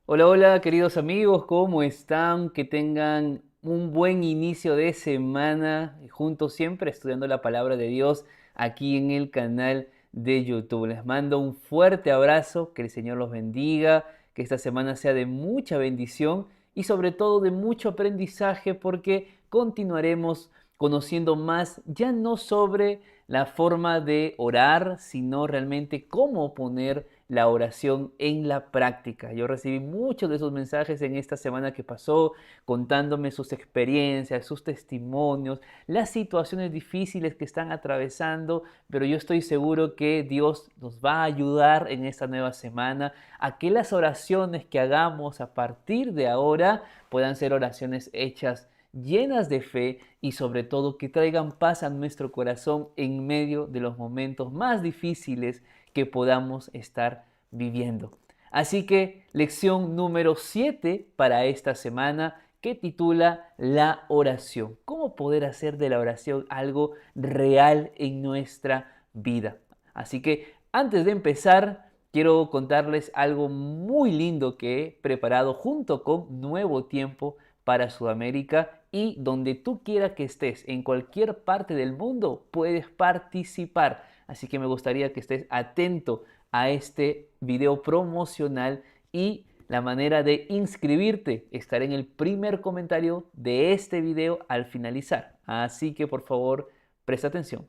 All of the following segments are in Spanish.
Hola, hola, queridos amigos, ¿cómo están? Que tengan un buen inicio de semana juntos siempre estudiando la palabra de Dios aquí en el canal de YouTube. Les mando un fuerte abrazo, que el Señor los bendiga, que esta semana sea de mucha bendición y sobre todo de mucho aprendizaje porque continuaremos conociendo más ya no sobre la forma de orar, sino realmente cómo poner la oración en la práctica. Yo recibí muchos de esos mensajes en esta semana que pasó, contándome sus experiencias, sus testimonios, las situaciones difíciles que están atravesando, pero yo estoy seguro que Dios nos va a ayudar en esta nueva semana a que las oraciones que hagamos a partir de ahora puedan ser oraciones hechas llenas de fe y sobre todo que traigan paz a nuestro corazón en medio de los momentos más difíciles que podamos estar viviendo. Así que lección número 7 para esta semana que titula la oración. ¿Cómo poder hacer de la oración algo real en nuestra vida? Así que antes de empezar, quiero contarles algo muy lindo que he preparado junto con Nuevo Tiempo para Sudamérica y donde tú quieras que estés, en cualquier parte del mundo, puedes participar. Así que me gustaría que estés atento a este video promocional y la manera de inscribirte estará en el primer comentario de este video al finalizar. Así que por favor, presta atención.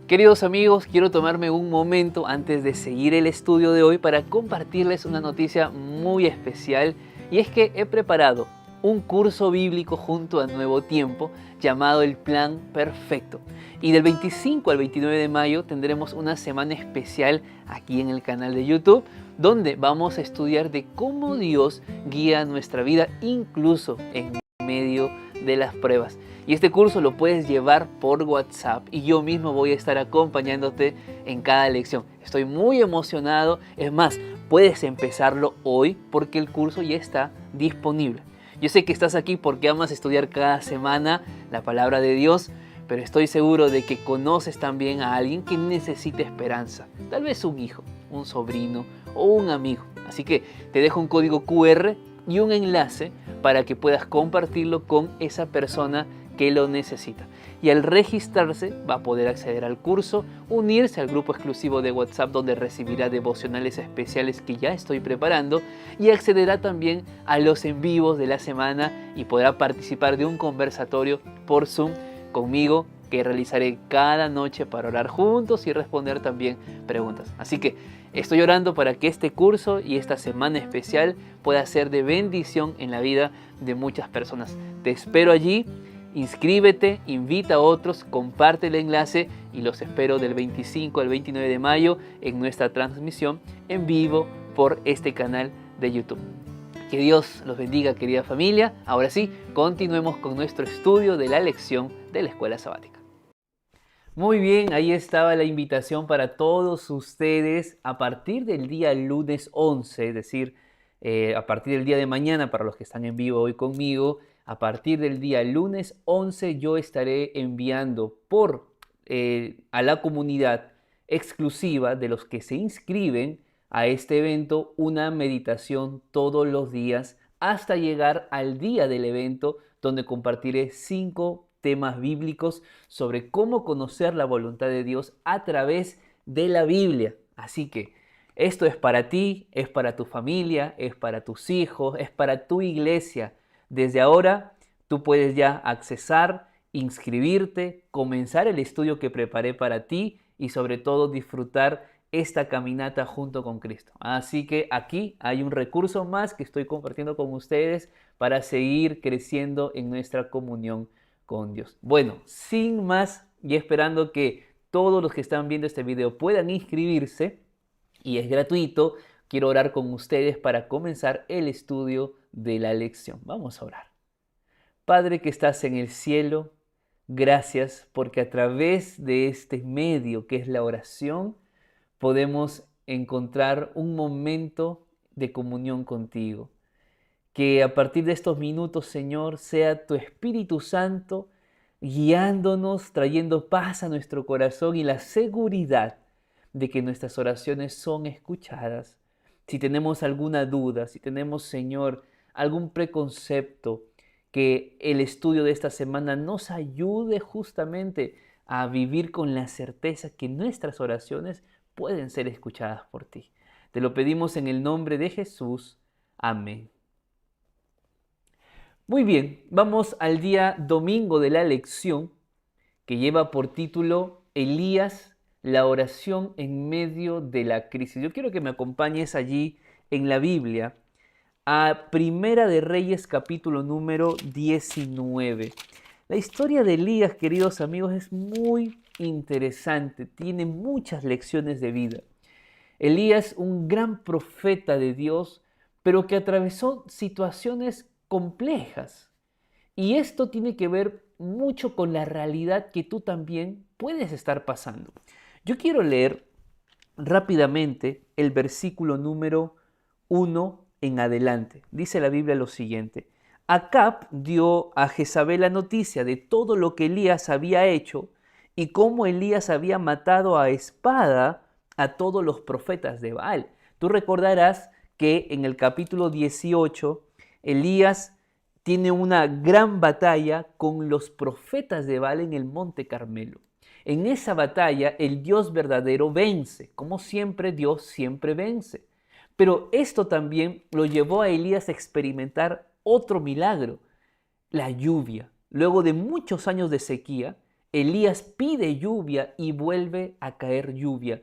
Queridos amigos, quiero tomarme un momento antes de seguir el estudio de hoy para compartirles una noticia muy especial y es que he preparado un curso bíblico junto a Nuevo Tiempo llamado el Plan Perfecto. Y del 25 al 29 de mayo tendremos una semana especial aquí en el canal de YouTube donde vamos a estudiar de cómo Dios guía nuestra vida incluso en medio de las pruebas. Y este curso lo puedes llevar por WhatsApp y yo mismo voy a estar acompañándote en cada lección. Estoy muy emocionado, es más, puedes empezarlo hoy porque el curso ya está disponible. Yo sé que estás aquí porque amas estudiar cada semana la palabra de Dios, pero estoy seguro de que conoces también a alguien que necesita esperanza. Tal vez un hijo, un sobrino o un amigo. Así que te dejo un código QR y un enlace para que puedas compartirlo con esa persona que lo necesita. Y al registrarse va a poder acceder al curso, unirse al grupo exclusivo de WhatsApp donde recibirá devocionales especiales que ya estoy preparando y accederá también a los en vivos de la semana y podrá participar de un conversatorio por Zoom conmigo que realizaré cada noche para orar juntos y responder también preguntas. Así que estoy orando para que este curso y esta semana especial pueda ser de bendición en la vida de muchas personas. Te espero allí. Inscríbete, invita a otros, comparte el enlace y los espero del 25 al 29 de mayo en nuestra transmisión en vivo por este canal de YouTube. Que Dios los bendiga, querida familia. Ahora sí, continuemos con nuestro estudio de la lección de la escuela sabática. Muy bien, ahí estaba la invitación para todos ustedes a partir del día lunes 11, es decir, a partir del día de mañana para los que están en vivo hoy conmigo, a partir del día lunes 11 yo estaré enviando a la comunidad exclusiva de los que se inscriben a este evento una meditación todos los días hasta llegar al día del evento donde compartiré 5 temas bíblicos sobre cómo conocer la voluntad de Dios a través de la Biblia. Así que esto es para ti, es para tu familia, es para tus hijos, es para tu iglesia. Desde ahora tú puedes ya accesar, inscribirte, comenzar el estudio que preparé para ti y sobre todo disfrutar esta caminata junto con Cristo. Así que aquí hay un recurso más que estoy compartiendo con ustedes para seguir creciendo en nuestra comunión con Dios. Bueno, sin más y esperando que todos los que están viendo este video puedan inscribirse y es gratuito, quiero orar con ustedes para comenzar el estudio de la lección. Vamos a orar. Padre que estás en el cielo, gracias porque a través de este medio que es la oración podemos encontrar un momento de comunión contigo. Que a partir de estos minutos, Señor, sea tu Espíritu Santo guiándonos, trayendo paz a nuestro corazón y la seguridad de que nuestras oraciones son escuchadas. Si tenemos alguna duda, si tenemos, Señor, algún preconcepto, que el estudio de esta semana nos ayude justamente a vivir con la certeza que nuestras oraciones pueden ser escuchadas por ti. Te lo pedimos en el nombre de Jesús. Amén. Muy bien, vamos al día domingo de la lección que lleva por título Elías, la oración en medio de la crisis. Yo quiero que me acompañes allí en la Biblia a Primera de Reyes capítulo número 19. La historia de Elías, queridos amigos, es muy interesante, tiene muchas lecciones de vida. Elías, un gran profeta de Dios, pero que atravesó situaciones complejas. Y esto tiene que ver mucho con la realidad que tú también puedes estar pasando. Yo quiero leer rápidamente el versículo número 1 en adelante. Dice la Biblia lo siguiente. Acab dio a Jezabel la noticia de todo lo que Elías había hecho y cómo Elías había matado a espada a todos los profetas de Baal. Tú recordarás que en el capítulo 18 Elías tiene una gran batalla con los profetas de Baal en el monte Carmelo. En esa batalla el Dios verdadero vence. Como siempre, Dios siempre vence. Pero esto también lo llevó a Elías a experimentar otro milagro, la lluvia. Luego de muchos años de sequía, Elías pide lluvia y vuelve a caer lluvia.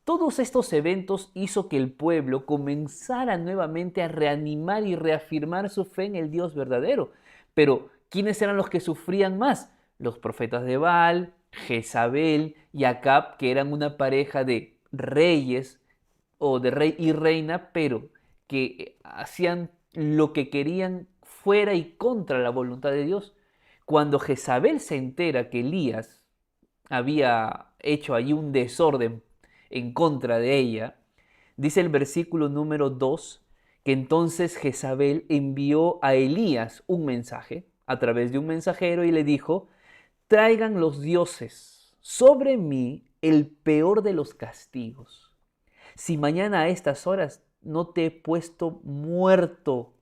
Todos estos eventos hizo que el pueblo comenzara nuevamente a reanimar y reafirmar su fe en el Dios verdadero. Pero, ¿quiénes eran los que sufrían más? Los profetas de Baal, Jezabel y Acab, que eran una pareja de reyes o de rey y reina, pero que hacían lo que querían fuera y contra la voluntad de Dios. Cuando Jezabel se entera que Elías había hecho allí un desorden en contra de ella, dice el versículo número 2, que entonces Jezabel envió a Elías un mensaje a través de un mensajero y le dijo, traigan los dioses sobre mí el peor de los castigos. Si mañana a estas horas no te he puesto muerto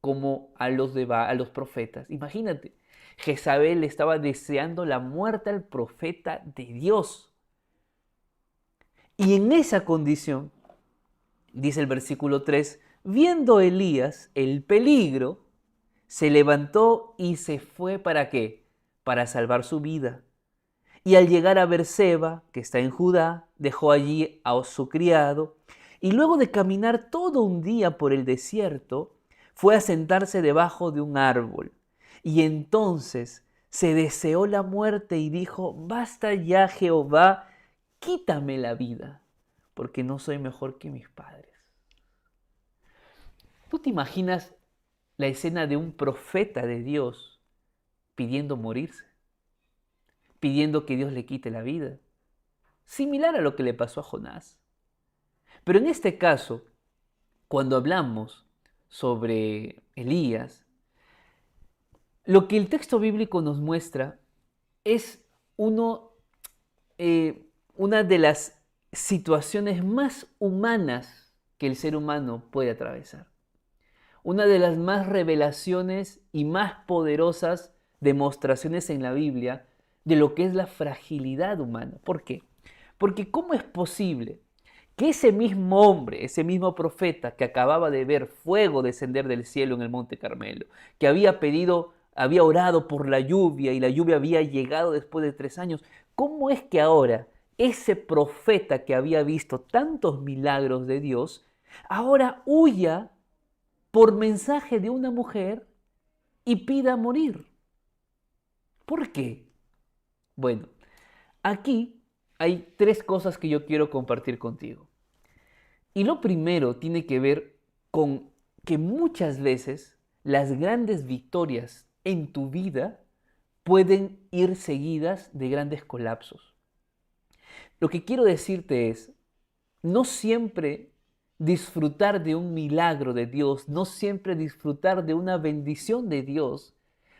como a los profetas. Imagínate, Jezabel estaba deseando la muerte al profeta de Dios. Y en esa condición, dice el versículo 3, viendo Elías el peligro, se levantó y se fue ¿para qué? Para salvar su vida. Y al llegar a Berseba, que está en Judá, dejó allí a su criado, y luego de caminar todo un día por el desierto, fue a sentarse debajo de un árbol. Y entonces se deseó la muerte y dijo, basta ya, Jehová, quítame la vida, porque no soy mejor que mis padres. ¿Tú te imaginas la escena de un profeta de Dios pidiendo morirse? Pidiendo que Dios le quite la vida. Similar a lo que le pasó a Jonás. Pero en este caso, cuando hablamos sobre Elías, lo que el texto bíblico nos muestra es una de las situaciones más humanas que el ser humano puede atravesar. Una de las más revelaciones y más poderosas demostraciones en la Biblia de lo que es la fragilidad humana. ¿Por qué? Porque ¿cómo es posible que ese mismo hombre, ese mismo profeta que acababa de ver fuego descender del cielo en el Monte Carmelo, que había orado por la lluvia y la lluvia había llegado después de 3 años, cómo es que ahora ese profeta que había visto tantos milagros de Dios, ahora huya por mensaje de una mujer y pida morir? ¿Por qué? Bueno, aquí hay 3 cosas que yo quiero compartir contigo. Y lo primero tiene que ver con que muchas veces las grandes victorias en tu vida pueden ir seguidas de grandes colapsos. Lo que quiero decirte es, no siempre disfrutar de un milagro de Dios, no siempre disfrutar de una bendición de Dios,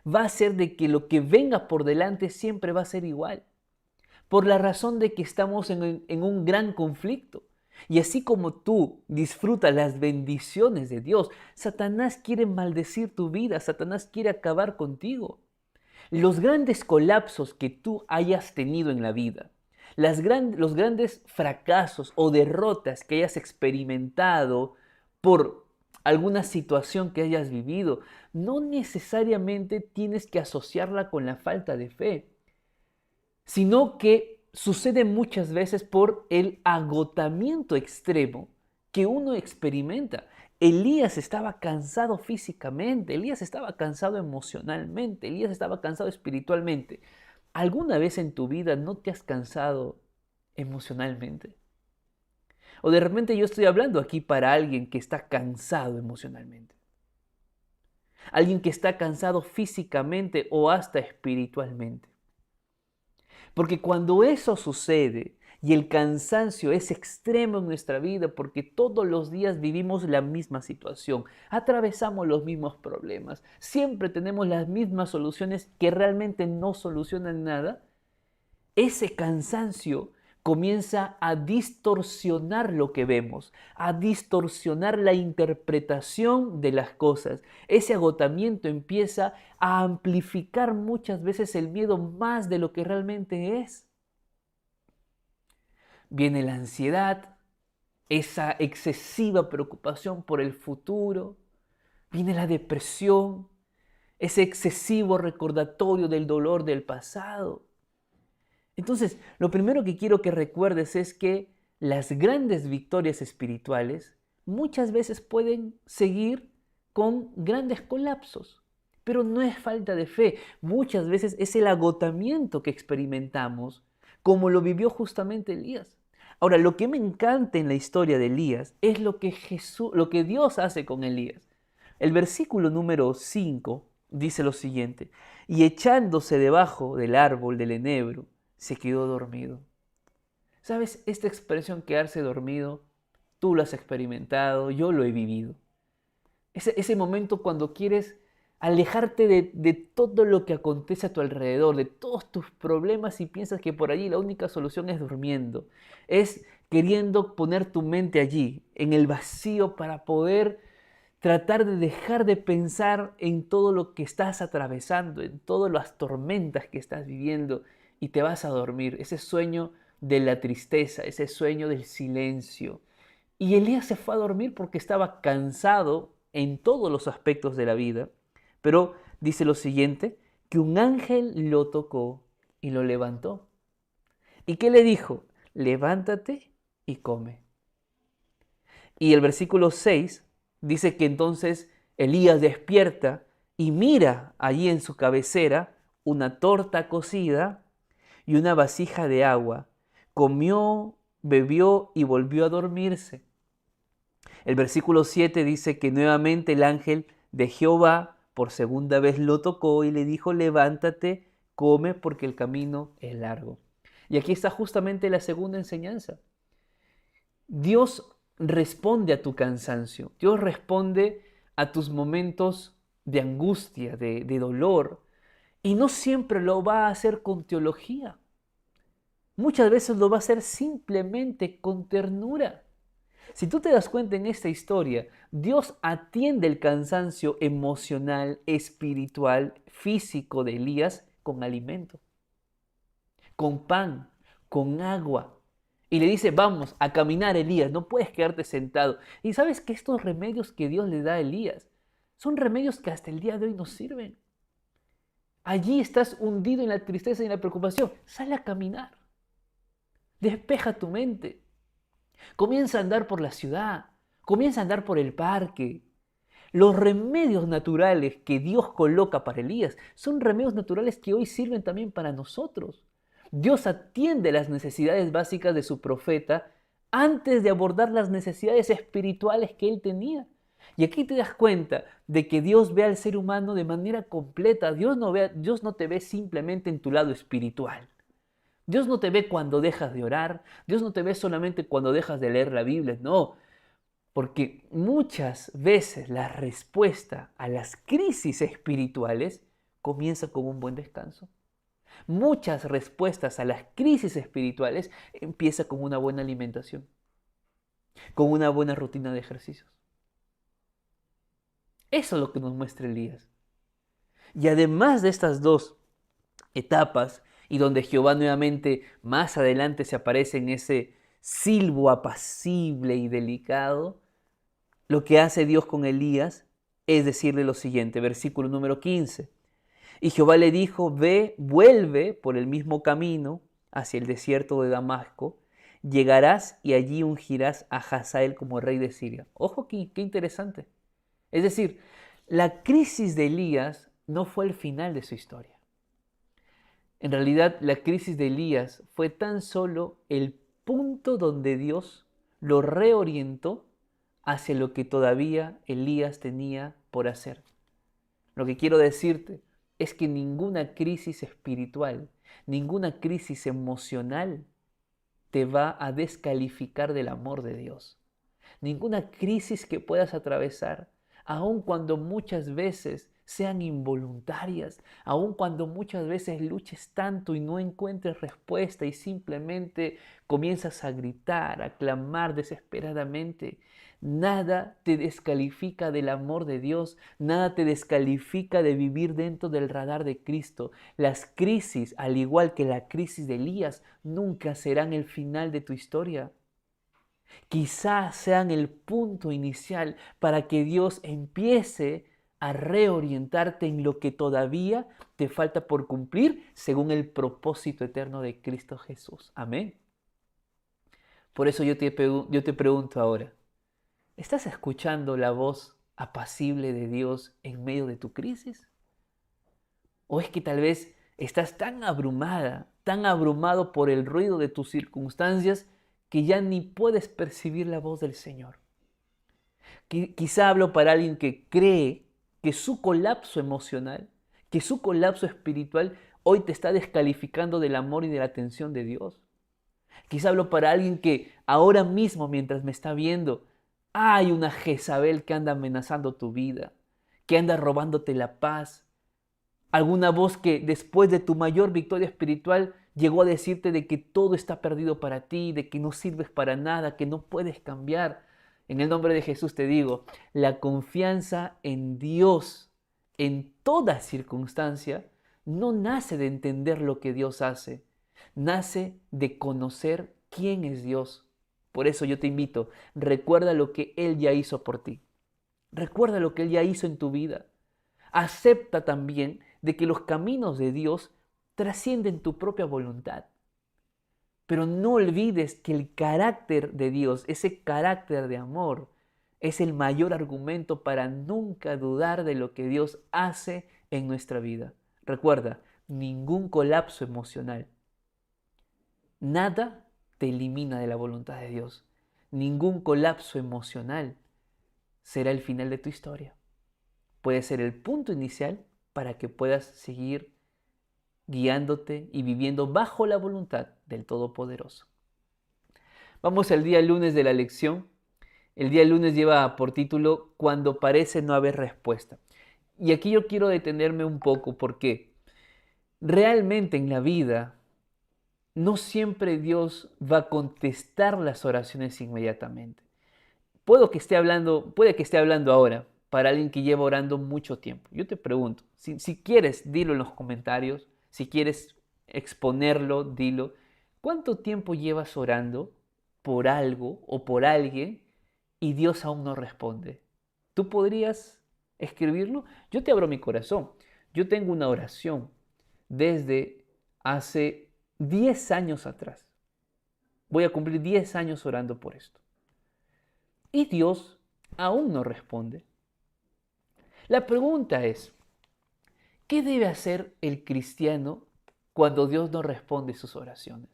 va a ser de que lo que venga por delante siempre va a ser igual. Por la razón de que estamos en un gran conflicto. Y así como tú disfrutas las bendiciones de Dios, Satanás quiere maldecir tu vida, Satanás quiere acabar contigo. Los grandes colapsos que tú hayas tenido en la vida, los grandes fracasos o derrotas que hayas experimentado por alguna situación que hayas vivido, no necesariamente tienes que asociarla con la falta de fe, sino que sucede muchas veces por el agotamiento extremo que uno experimenta. Elías estaba cansado físicamente, Elías estaba cansado emocionalmente, Elías estaba cansado espiritualmente. ¿Alguna vez en tu vida no te has cansado emocionalmente? O de repente yo estoy hablando aquí para alguien que está cansado emocionalmente, alguien que está cansado físicamente o hasta espiritualmente. Porque cuando eso sucede y el cansancio es extremo en nuestra vida, porque todos los días vivimos la misma situación, atravesamos los mismos problemas, siempre tenemos las mismas soluciones que realmente no solucionan nada, ese cansancio comienza a distorsionar lo que vemos, a distorsionar la interpretación de las cosas. Ese agotamiento empieza a amplificar muchas veces el miedo más de lo que realmente es. Viene la ansiedad, esa excesiva preocupación por el futuro, viene la depresión, ese excesivo recordatorio del dolor del pasado. Entonces, lo primero que quiero que recuerdes es que las grandes victorias espirituales muchas veces pueden seguir con grandes colapsos, pero no es falta de fe, muchas veces es el agotamiento que experimentamos, como lo vivió justamente Elías. Ahora, lo que me encanta en la historia de Elías es lo que Dios hace con Elías. El versículo número 5 dice lo siguiente: y echándose debajo del árbol del enebro, se quedó dormido. ¿Sabes? Esta expresión quedarse dormido, tú lo has experimentado, yo lo he vivido. Ese momento cuando quieres alejarte de todo lo que acontece a tu alrededor, de todos tus problemas y piensas que por allí la única solución es durmiendo. Es queriendo poner tu mente allí, en el vacío, para poder tratar de dejar de pensar en todo lo que estás atravesando, en todas las tormentas que estás viviendo y te vas a dormir. Ese sueño de la tristeza, ese sueño del silencio. Y Elías se fue a dormir porque estaba cansado en todos los aspectos de la vida. Pero dice lo siguiente, que un ángel lo tocó y lo levantó. ¿Y qué le dijo? Levántate y come. Y el versículo 6 dice que entonces Elías despierta y mira allí en su cabecera una torta cocida y una vasija de agua. Comió, bebió y volvió a dormirse. El versículo 7 dice que nuevamente el ángel de Jehová por segunda vez lo tocó y le dijo: levántate, come porque el camino es largo. Y aquí está justamente la segunda enseñanza. Dios responde a tu cansancio, Dios responde a tus momentos de angustia, de dolor, y no siempre lo va a hacer con teología. Muchas veces lo va a hacer simplemente con ternura. Si tú te das cuenta en esta historia, Dios atiende el cansancio emocional, espiritual, físico de Elías con alimento, con pan, con agua. Y le dice: vamos a caminar, Elías, no puedes quedarte sentado. Y sabes que estos remedios que Dios le da a Elías son remedios que hasta el día de hoy nos sirven. Allí estás hundido en la tristeza y en la preocupación. Sal a caminar. Despeja tu mente. Comienza a andar por la ciudad. Comienza a andar por el parque. Los remedios naturales que Dios coloca para Elías son remedios naturales que hoy sirven también para nosotros. Dios atiende las necesidades básicas de su profeta antes de abordar las necesidades espirituales que él tenía. Y aquí te das cuenta de que Dios ve al ser humano de manera completa. Dios no te ve simplemente en tu lado espiritual. Dios no te ve cuando dejas de orar. Dios no te ve solamente cuando dejas de leer la Biblia. No, porque muchas veces la respuesta a las crisis espirituales comienza con un buen descanso. Muchas respuestas a las crisis espirituales empiezan con una buena alimentación. con una buena rutina de ejercicios. Eso es lo que nos muestra Elías. Y además de estas dos etapas, y donde Jehová nuevamente más adelante se aparece en ese silbo apacible y delicado, lo que hace Dios con Elías es decirle lo siguiente, versículo número 15. Y Jehová le dijo, ve, vuelve por el mismo camino hacia el desierto de Damasco, llegarás y allí ungirás a Hazael como rey de Siria. Ojo aquí, qué interesante. Es decir, la crisis de Elías no fue el final de su historia. En realidad, la crisis de Elías fue tan solo el punto donde Dios lo reorientó hacia lo que todavía Elías tenía por hacer. Lo que quiero decirte es que ninguna crisis espiritual, ninguna crisis emocional te va a descalificar del amor de Dios. Ninguna crisis que puedas atravesar, aun cuando muchas veces sean involuntarias, aun cuando muchas veces luches tanto y no encuentres respuesta y simplemente comienzas a gritar, a clamar desesperadamente, nada te descalifica del amor de Dios, nada te descalifica de vivir dentro del radar de Cristo. Las crisis, al igual que la crisis de Elías, nunca serán el final de tu historia. Quizás sean el punto inicial para que Dios empiece a reorientarte en lo que todavía te falta por cumplir según el propósito eterno de Cristo Jesús. Amén. Por eso yo te pregunto ahora, ¿estás escuchando la voz apacible de Dios en medio de tu crisis? ¿O es que tal vez estás tan abrumada, tan abrumado por el ruido de tus circunstancias que ya ni puedes percibir la voz del Señor? Quizá hablo para alguien que cree que su colapso emocional, que su colapso espiritual hoy te está descalificando del amor y de la atención de Dios. Quizá hablo para alguien que ahora mismo, mientras me está viendo, hay una Jezabel que anda amenazando tu vida, que anda robándote la paz. Alguna voz que después de tu mayor victoria espiritual llegó a decirte de que todo está perdido para ti, de que no sirves para nada, que no puedes cambiar. En el nombre de Jesús te digo, la confianza en Dios en toda circunstancia no nace de entender lo que Dios hace, nace de conocer quién es Dios. Por eso yo te invito, recuerda lo que Él ya hizo por ti. Recuerda lo que Él ya hizo en tu vida. Acepta también de que los caminos de Dios trascienden tu propia voluntad. Pero no olvides que el carácter de Dios, ese carácter de amor, es el mayor argumento para nunca dudar de lo que Dios hace en nuestra vida. Recuerda, ningún colapso emocional, nada te elimina de la voluntad de Dios. Ningún colapso emocional será el final de tu historia. Puede ser el punto inicial para que puedas seguir guiándote y viviendo bajo la voluntad del Todopoderoso. Vamos al día lunes de la lección. El día lunes lleva por título Cuando parece no haber respuesta. Y aquí yo quiero detenerme un poco porque realmente en la vida no siempre Dios va a contestar las oraciones inmediatamente. Puede que esté hablando ahora para alguien que lleva orando mucho tiempo. Yo te pregunto, si quieres, dilo en los comentarios, si quieres exponerlo, dilo. ¿Cuánto tiempo llevas orando por algo o por alguien y Dios aún no responde? ¿Tú podrías escribirlo? Yo te abro mi corazón. Yo tengo una oración desde hace 10 años atrás. Voy a cumplir 10 años orando por esto. Y Dios aún no responde. La pregunta es, ¿qué debe hacer el cristiano cuando Dios no responde sus oraciones?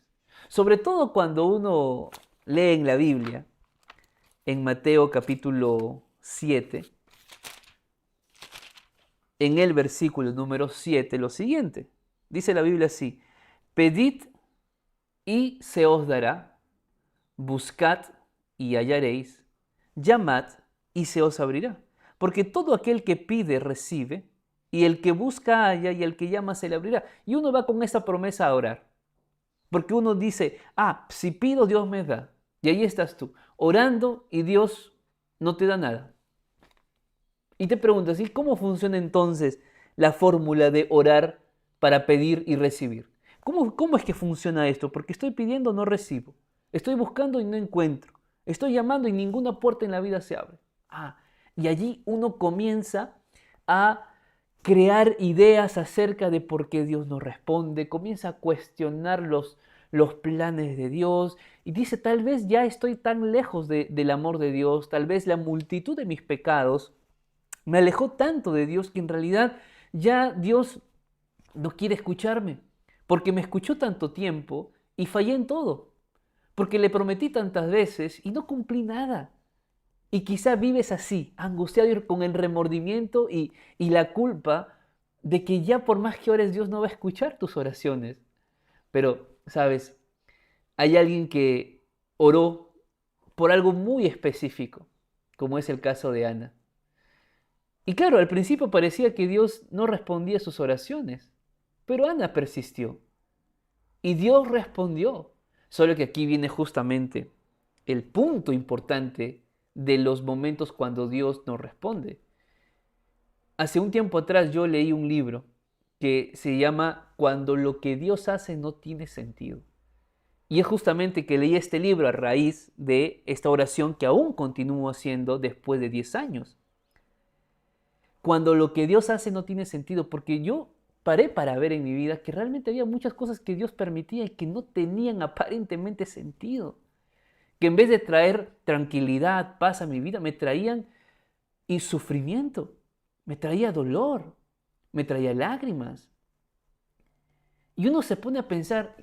Sobre todo cuando uno lee en la Biblia, en Mateo capítulo 7, en el versículo número 7, lo siguiente. Dice la Biblia así, pedid y se os dará, buscad y hallaréis, llamad y se os abrirá. Porque todo aquel que pide recibe, y el que busca halla, y el que llama se le abrirá. Y uno va con esa promesa a orar. Porque uno dice, si pido Dios me da. Y ahí estás tú, orando y Dios no te da nada. Y te preguntas, ¿y cómo funciona entonces la fórmula de orar para pedir y recibir? ¿Cómo es que funciona esto? Porque estoy pidiendo, no recibo. Estoy buscando y no encuentro. Estoy llamando y ninguna puerta en la vida se abre. Y allí uno comienza a crear ideas acerca de por qué Dios no responde, comienza a cuestionar los planes de Dios y dice, tal vez ya estoy tan lejos del amor de Dios, tal vez la multitud de mis pecados me alejó tanto de Dios que en realidad ya Dios no quiere escucharme, porque me escuchó tanto tiempo y fallé en todo, porque le prometí tantas veces y no cumplí nada. Y quizá vives así, angustiado y con el remordimiento y la culpa de que ya por más que ores Dios no va a escuchar tus oraciones. Pero, ¿sabes? Hay alguien que oró por algo muy específico, como es el caso de Ana. Y claro, al principio parecía que Dios no respondía a sus oraciones, pero Ana persistió y Dios respondió. Solo que aquí viene justamente el punto importante de los momentos cuando Dios no responde. Hace un tiempo atrás yo leí un libro que se llama Cuando lo que Dios hace no tiene sentido. Y es justamente que leí este libro a raíz de esta oración que aún continúo haciendo después de 10 años. Cuando lo que Dios hace no tiene sentido, porque yo paré para ver en mi vida que realmente había muchas cosas que Dios permitía y que no tenían aparentemente sentido, que en vez de traer tranquilidad, paz a mi vida, me traían y sufrimiento, me traía dolor, me traía lágrimas. Y uno se pone a pensar,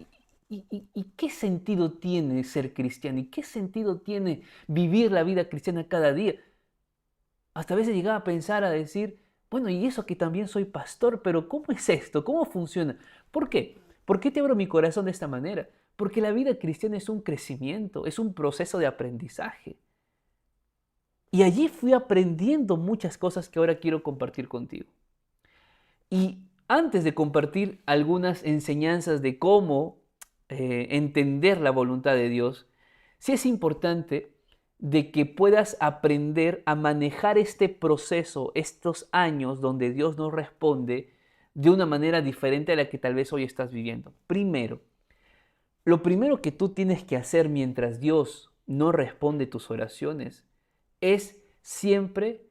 ¿y qué sentido tiene ser cristiano? ¿Y qué sentido tiene vivir la vida cristiana cada día? Hasta a veces llegaba a pensar, a decir, bueno, y eso que también soy pastor, pero ¿cómo es esto? ¿Cómo funciona? ¿Por qué? ¿Por qué te abro mi corazón de esta manera? Porque la vida cristiana es un crecimiento, es un proceso de aprendizaje. Y allí fui aprendiendo muchas cosas que ahora quiero compartir contigo. Y antes de compartir algunas enseñanzas de cómo entender la voluntad de Dios, sí es importante de que puedas aprender a manejar este proceso, estos años donde Dios no responde de una manera diferente a la que tal vez hoy estás viviendo. Primero, lo primero que tú tienes que hacer mientras Dios no responde tus oraciones es siempre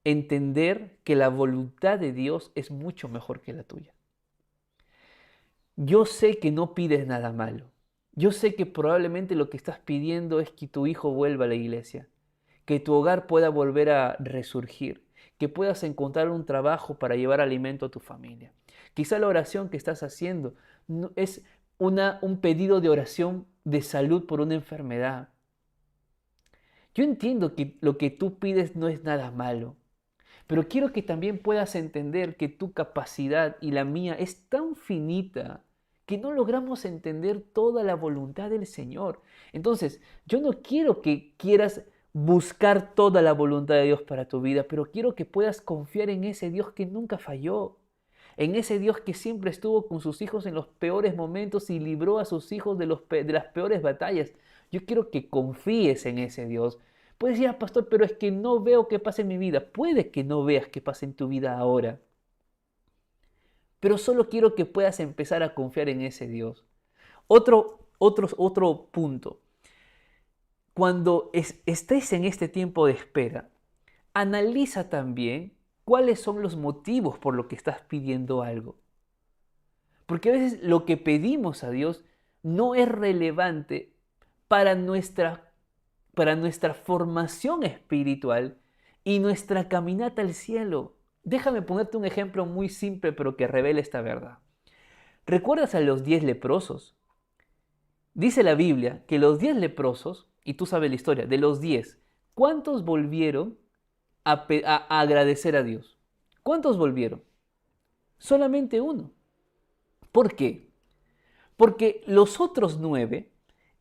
entender que la voluntad de Dios es mucho mejor que la tuya. Yo sé que no pides nada malo. Yo sé que probablemente lo que estás pidiendo es que tu hijo vuelva a la iglesia, que tu hogar pueda volver a resurgir, que puedas encontrar un trabajo para llevar alimento a tu familia. Quizá la oración que estás haciendo es un pedido de oración de salud por una enfermedad. Yo entiendo que lo que tú pides no es nada malo, pero quiero que también puedas entender que tu capacidad y la mía es tan finita que no logramos entender toda la voluntad del Señor. Entonces, yo no quiero que quieras buscar toda la voluntad de Dios para tu vida, pero quiero que puedas confiar en ese Dios que nunca falló, en ese Dios que siempre estuvo con sus hijos en los peores momentos y libró a sus hijos de las peores batallas. Yo quiero que confíes en ese Dios. Puedes decir, pastor, pero es que no veo qué pasa en mi vida. Puede que no veas qué pasa en tu vida ahora, pero solo quiero que puedas empezar a confiar en ese Dios. Otro punto. Cuando estés en este tiempo de espera, analiza también cuáles son los motivos por los que estás pidiendo algo. Porque a veces lo que pedimos a Dios no es relevante para nuestra formación espiritual y nuestra caminata al cielo. Déjame ponerte un ejemplo muy simple pero que revela esta verdad. ¿Recuerdas a los 10 leprosos? Dice la Biblia que los 10 leprosos, y tú sabes la historia, de los 10, ¿cuántos volvieron a agradecer a Dios? ¿Cuántos volvieron? Solamente uno. ¿Por qué? Porque los otros 9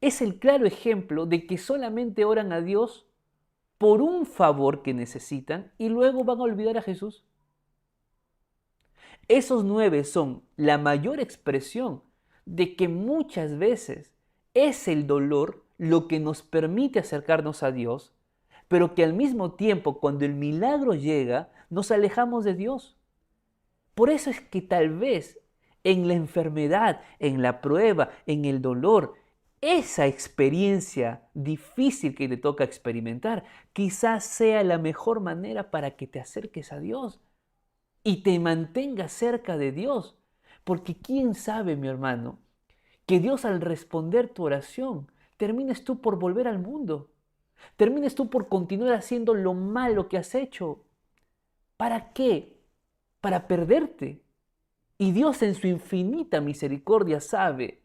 es el claro ejemplo de que solamente oran a Dios por un favor que necesitan y luego van a olvidar a Jesús. Esos 9 son la mayor expresión de que muchas veces es el dolor lo que nos permite acercarnos a Dios, pero que al mismo tiempo, cuando el milagro llega, nos alejamos de Dios. Por eso es que tal vez en la enfermedad, en la prueba, en el dolor, esa experiencia difícil que te toca experimentar, quizás sea la mejor manera para que te acerques a Dios y te mantengas cerca de Dios. Porque quién sabe, mi hermano, que Dios al responder tu oración, termines tú por volver al mundo, termines tú por continuar haciendo lo malo que has hecho. ¿Para qué? Para perderte. Y Dios en su infinita misericordia sabe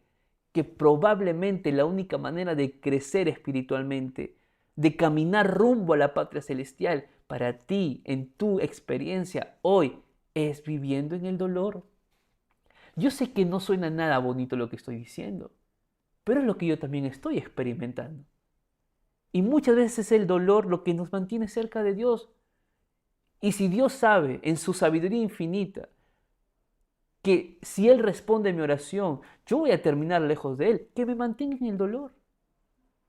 que probablemente la única manera de crecer espiritualmente, de caminar rumbo a la patria celestial, para ti, en tu experiencia hoy, es viviendo en el dolor. Yo sé que no suena nada bonito lo que estoy diciendo, pero es lo que yo también estoy experimentando. Y muchas veces es el dolor lo que nos mantiene cerca de Dios. Y si Dios sabe, en su sabiduría infinita, que si Él responde a mi oración, yo voy a terminar lejos de Él, que me mantenga en el dolor.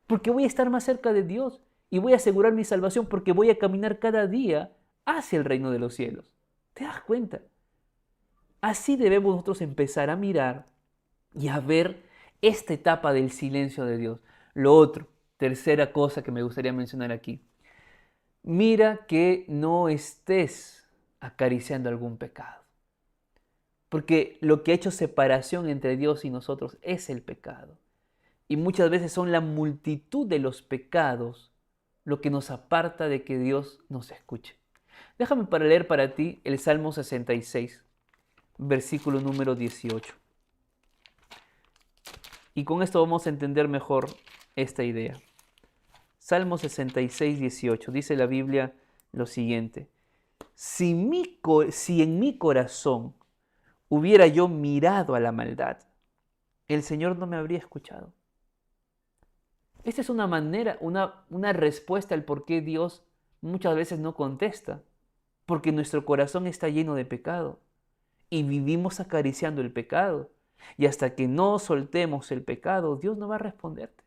Porque voy a estar más cerca de Dios y voy a asegurar mi salvación porque voy a caminar cada día hacia el reino de los cielos. ¿Te das cuenta? Así debemos nosotros empezar a mirar y a ver esta etapa del silencio de Dios. Lo otro, tercera cosa que me gustaría mencionar aquí. Mira que no estés acariciando algún pecado. Porque lo que ha hecho separación entre Dios y nosotros es el pecado. Y muchas veces son la multitud de los pecados lo que nos aparta de que Dios nos escuche. Déjame para leer para ti el Salmo 66, versículo número 18. Y con esto vamos a entender mejor esta idea. Salmo 66, 18. Dice la Biblia lo siguiente. Si en mi corazón hubiera yo mirado a la maldad, el Señor no me habría escuchado. Esta es una manera, una respuesta al por qué Dios muchas veces no contesta. Porque nuestro corazón está lleno de pecado y vivimos acariciando el pecado. Y hasta que no soltemos el pecado, Dios no va a responderte.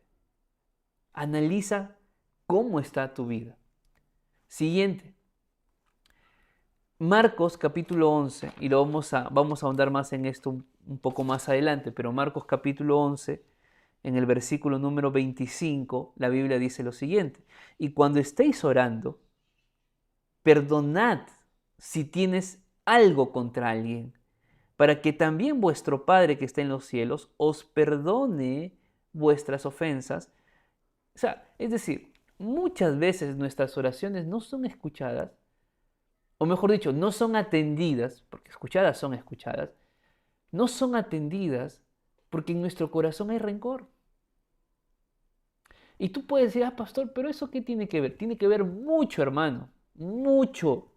Analiza cómo está tu vida. Siguiente. Marcos capítulo 11, y vamos a ahondar más en esto un poco más adelante, pero Marcos capítulo 11, en el versículo número 25, la Biblia dice lo siguiente: y cuando estéis orando, perdonad si tienes algo contra alguien, para que también vuestro Padre que está en los cielos os perdone vuestras ofensas. O sea, es decir, muchas veces nuestras oraciones no son escuchadas, o mejor dicho, no son atendidas, porque escuchadas son escuchadas, no son atendidas porque en nuestro corazón hay rencor. Y tú puedes decir, pastor, pero ¿eso qué tiene que ver? Tiene que ver mucho, hermano, mucho.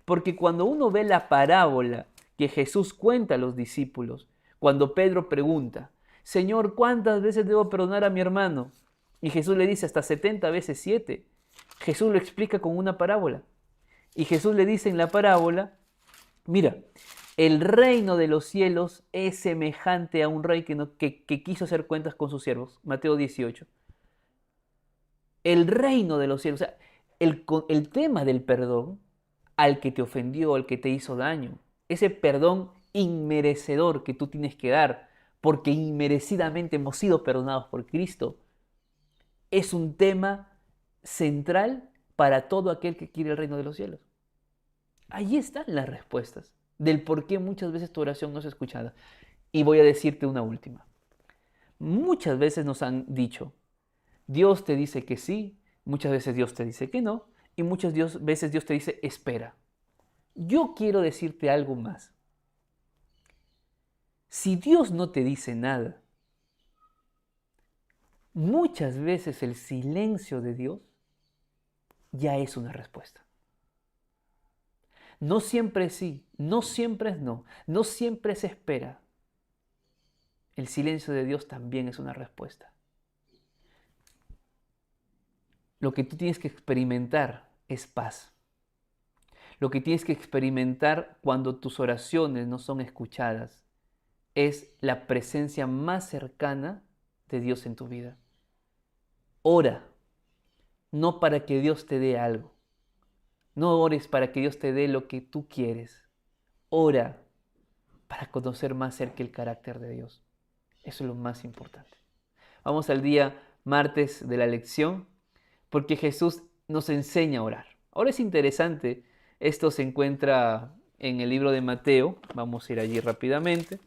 Porque cuando uno ve la parábola que Jesús cuenta a los discípulos, cuando Pedro pregunta, Señor, ¿cuántas veces debo perdonar a mi hermano? Y Jesús le dice hasta 70 veces 7. Jesús lo explica con una parábola. Y Jesús le dice en la parábola, mira, el reino de los cielos es semejante a un rey que quiso hacer cuentas con sus siervos. Mateo 18. El reino de los cielos, o sea, el tema del perdón al que te ofendió, al que te hizo daño, ese perdón inmerecedor que tú tienes que dar, porque inmerecidamente hemos sido perdonados por Cristo, es un tema central para todo aquel que quiere el reino de los cielos. Allí están las respuestas del por qué muchas veces tu oración no es escuchada. Y voy a decirte una última. Muchas veces nos han dicho, Dios te dice que sí, muchas veces Dios te dice que no, y muchas veces Dios te dice, espera. Yo quiero decirte algo más. Si Dios no te dice nada, muchas veces el silencio de Dios ya es una respuesta. No siempre es sí, no siempre es no, no siempre se espera. El silencio de Dios también es una respuesta. Lo que tú tienes que experimentar es paz. Lo que tienes que experimentar cuando tus oraciones no son escuchadas es la presencia más cercana de Dios en tu vida. Ora, no para que Dios te dé algo. No ores para que Dios te dé lo que tú quieres. Ora para conocer más cerca el carácter de Dios. Eso es lo más importante. Vamos al día martes de la lección, porque Jesús nos enseña a orar. Ahora es interesante, esto se encuentra en el libro de Mateo, vamos a ir allí rápidamente,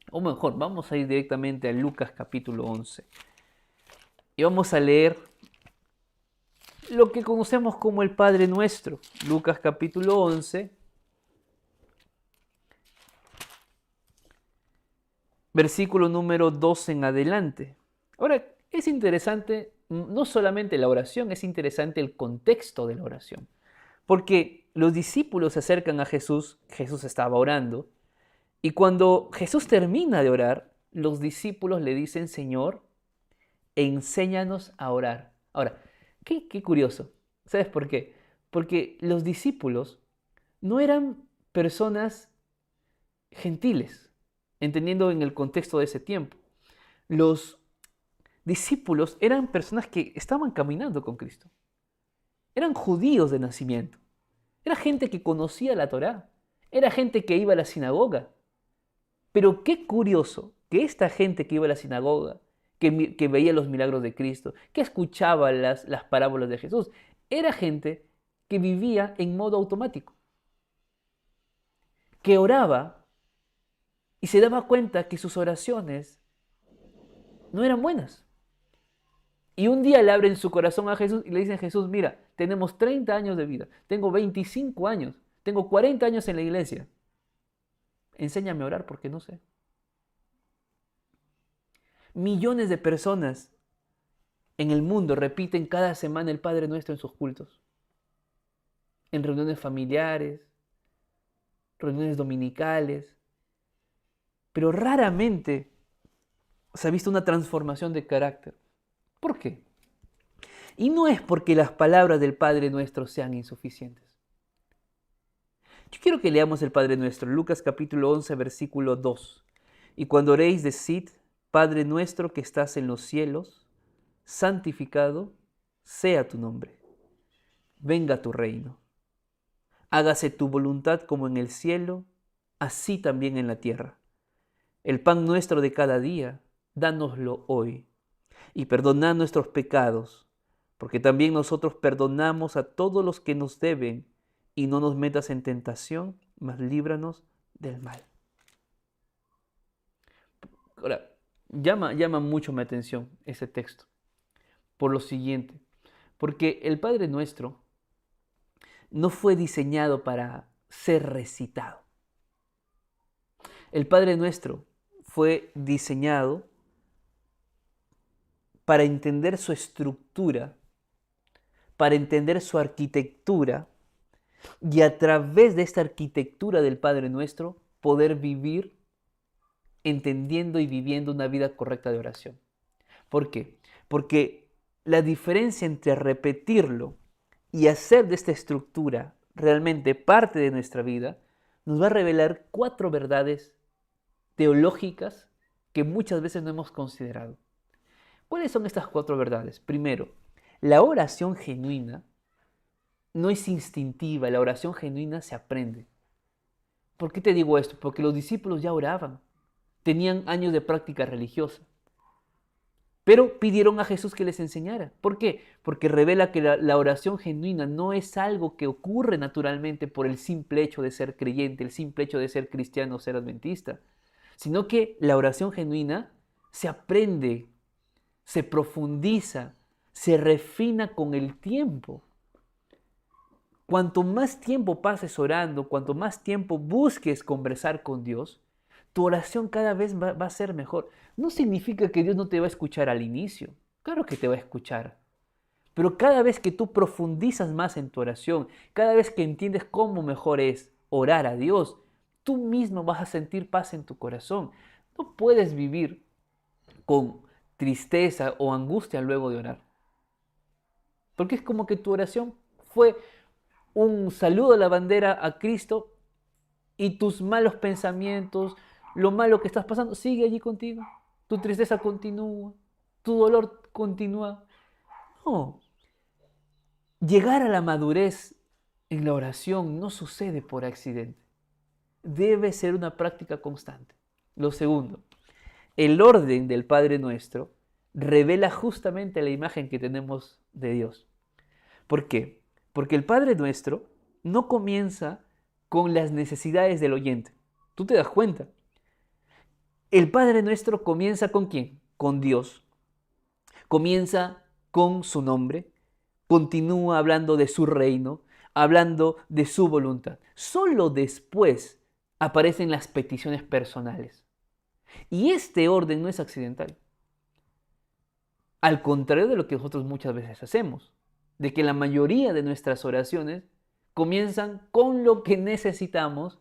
o mejor, vamos a ir directamente a Lucas capítulo 11. Y vamos a leer lo que conocemos como el Padre Nuestro. Lucas capítulo 11, versículo número 2 en adelante. Ahora, es interesante no solamente la oración, es interesante el contexto de la oración. Porque los discípulos se acercan a Jesús, Jesús estaba orando, y cuando Jesús termina de orar, los discípulos le dicen, Señor, enséñanos a orar. Ahora, qué curioso. ¿Sabes por qué? Porque los discípulos no eran personas gentiles, entendiendo en el contexto de ese tiempo. Los discípulos eran personas que estaban caminando con Cristo. Eran judíos de nacimiento. Era gente que conocía la Torá. Era gente que iba a la sinagoga. Pero qué curioso que esta gente que iba a la sinagoga, que veía los milagros de Cristo, que escuchaba las parábolas de Jesús, era gente que vivía en modo automático, que oraba y se daba cuenta que sus oraciones no eran buenas. Y un día le abren su corazón a Jesús y le dicen, Jesús, mira, tenemos 30 años de vida, tengo 25 años, tengo 40 años en la iglesia. Enséñame a orar porque no sé. Millones de personas en el mundo repiten cada semana el Padre Nuestro en sus cultos, en reuniones familiares, reuniones dominicales, pero raramente se ha visto una transformación de carácter. ¿Por qué? Y no es porque las palabras del Padre Nuestro sean insuficientes. Yo quiero que leamos el Padre Nuestro, Lucas capítulo 11, versículo 2. Y cuando oréis, decid, Padre Nuestro que estás en los cielos, santificado sea tu nombre. Venga tu reino. Hágase tu voluntad como en el cielo, así también en la tierra. El pan nuestro de cada día, dánoslo hoy. Y perdonad nuestros pecados, porque también nosotros perdonamos a todos los que nos deben, y no nos metas en tentación, mas líbranos del mal. Ahora, llama mucho mi atención ese texto, por lo siguiente, porque el Padre Nuestro no fue diseñado para ser recitado. El Padre Nuestro fue diseñado para entender su estructura, para entender su arquitectura, y a través de esta arquitectura del Padre Nuestro poder vivir entendiendo y viviendo una vida correcta de oración. ¿Por qué? Porque la diferencia entre repetirlo y hacer de esta estructura realmente parte de nuestra vida nos va a revelar 4 verdades teológicas que muchas veces no hemos considerado. ¿Cuáles son estas 4 verdades? Primero, la oración genuina no es instintiva, la oración genuina se aprende. ¿Por qué te digo esto? Porque los discípulos ya oraban, tenían años de práctica religiosa, pero pidieron a Jesús que les enseñara. ¿Por qué? Porque revela que la oración genuina no es algo que ocurre naturalmente por el simple hecho de ser creyente, el simple hecho de ser cristiano o ser adventista, sino que la oración genuina se aprende, se profundiza, se refina con el tiempo. Cuanto más tiempo pases orando, cuanto más tiempo busques conversar con Dios, tu oración cada vez va a ser mejor. No significa que Dios no te va a escuchar al inicio. Claro que te va a escuchar. Pero cada vez que tú profundizas más en tu oración, cada vez que entiendes cómo mejor es orar a Dios, tú mismo vas a sentir paz en tu corazón. No puedes vivir con tristeza o angustia luego de orar. Porque es como que tu oración fue un saludo a la bandera a Cristo y tus malos pensamientos, lo malo que estás pasando, sigue allí contigo. Tu tristeza continúa, tu dolor continúa. No, llegar a la madurez en la oración no sucede por accidente. Debe ser una práctica constante. Lo segundo, el orden del Padre Nuestro revela justamente la imagen que tenemos de Dios. ¿Por qué? Porque el Padre Nuestro no comienza con las necesidades del oyente. ¿Tú te das cuenta? El Padre Nuestro comienza ¿con quién? Con Dios. Comienza con su nombre, continúa hablando de su reino, hablando de su voluntad. Solo después aparecen las peticiones personales. Y este orden no es accidental. Al contrario de lo que nosotros muchas veces hacemos, de que la mayoría de nuestras oraciones comienzan con lo que necesitamos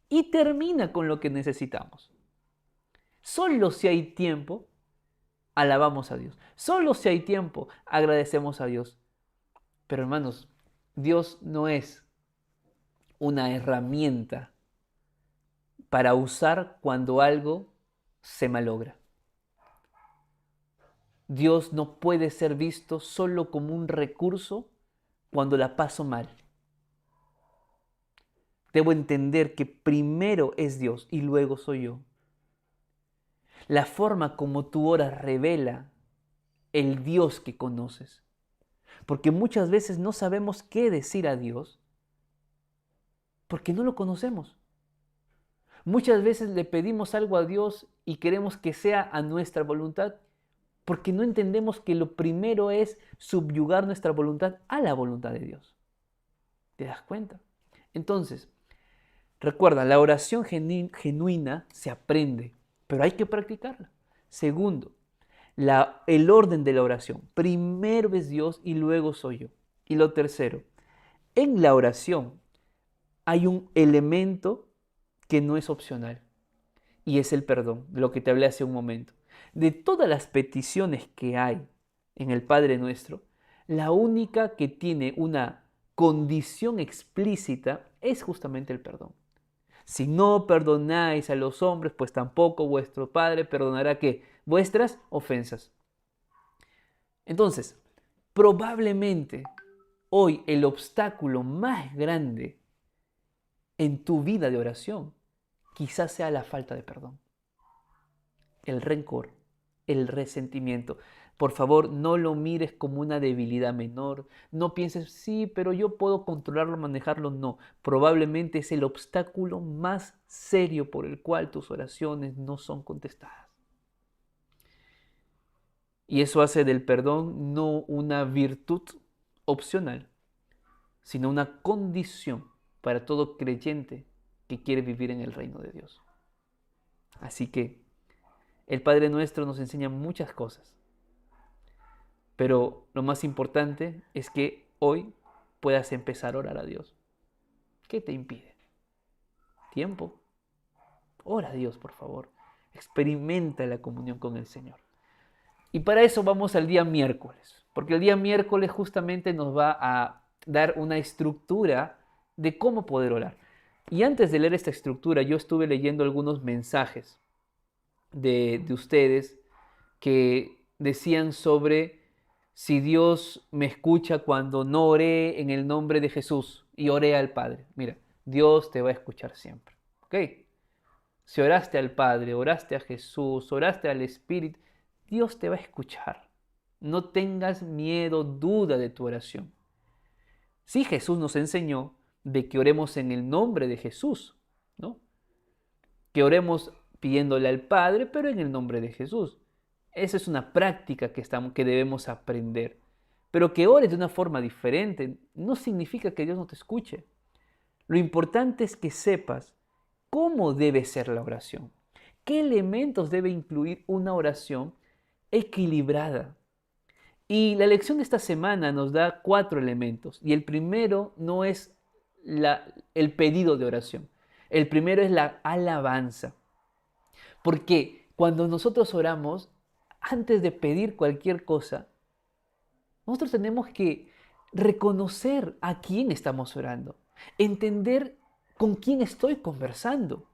y termina con lo que necesitamos. Solo si hay tiempo, alabamos a Dios. Solo si hay tiempo, agradecemos a Dios. Pero hermanos, Dios no es una herramienta para usar cuando algo se malogra. Dios no puede ser visto solo como un recurso cuando la paso mal. Debo entender que primero es Dios y luego soy yo. La forma como tú oras revela el Dios que conoces. Porque muchas veces no sabemos qué decir a Dios porque no lo conocemos. Muchas veces le pedimos algo a Dios y queremos que sea a nuestra voluntad porque no entendemos que lo primero es subyugar nuestra voluntad a la voluntad de Dios. ¿Te das cuenta? Entonces, recuerda, la oración genuina se aprende, pero hay que practicarla. Segundo, el orden de la oración. Primero es Dios y luego soy yo. Y lo tercero, en la oración hay un elemento que no es opcional y es el perdón, de lo que te hablé hace un momento. De todas las peticiones que hay en el Padre Nuestro, la única que tiene una condición explícita es justamente el perdón. Si no perdonáis a los hombres, pues tampoco vuestro Padre perdonará ¿qué? Vuestras ofensas. Entonces, probablemente hoy el obstáculo más grande en tu vida de oración quizás sea la falta de perdón, el rencor, el resentimiento. Por favor, no lo mires como una debilidad menor. No pienses, sí, pero yo puedo controlarlo, manejarlo. No, probablemente es el obstáculo más serio por el cual tus oraciones no son contestadas. Y eso hace del perdón no una virtud opcional, sino una condición para todo creyente que quiere vivir en el reino de Dios. Así que el Padre Nuestro nos enseña muchas cosas, pero lo más importante es que hoy puedas empezar a orar a Dios. ¿Qué te impide? Tiempo. Ora a Dios, por favor. Experimenta la comunión con el Señor. Y para eso vamos al día miércoles, porque el día miércoles justamente nos va a dar una estructura de cómo poder orar. Y antes de leer esta estructura, yo estuve leyendo algunos mensajes de ustedes que decían sobre si Dios me escucha cuando no oré en el nombre de Jesús y oré al Padre. Mira, Dios te va a escuchar siempre. ¿Ok? Si oraste al Padre, oraste a Jesús, oraste al Espíritu, Dios te va a escuchar. No tengas miedo, duda de tu oración. Sí, Jesús nos enseñó de que oremos en el nombre de Jesús, ¿no? Que oremos pidiéndole al Padre, pero en el nombre de Jesús. Esa es una práctica que debemos aprender. Pero que ores de una forma diferente no significa que Dios no te escuche. Lo importante es que sepas cómo debe ser la oración. ¿Qué elementos debe incluir una oración equilibrada? Y la lección de esta semana nos da 4 elementos. Y el primero no es el pedido de oración. El primero es la alabanza. Porque cuando nosotros oramos, antes de pedir cualquier cosa, nosotros tenemos que reconocer a quién estamos orando, entender con quién estoy conversando,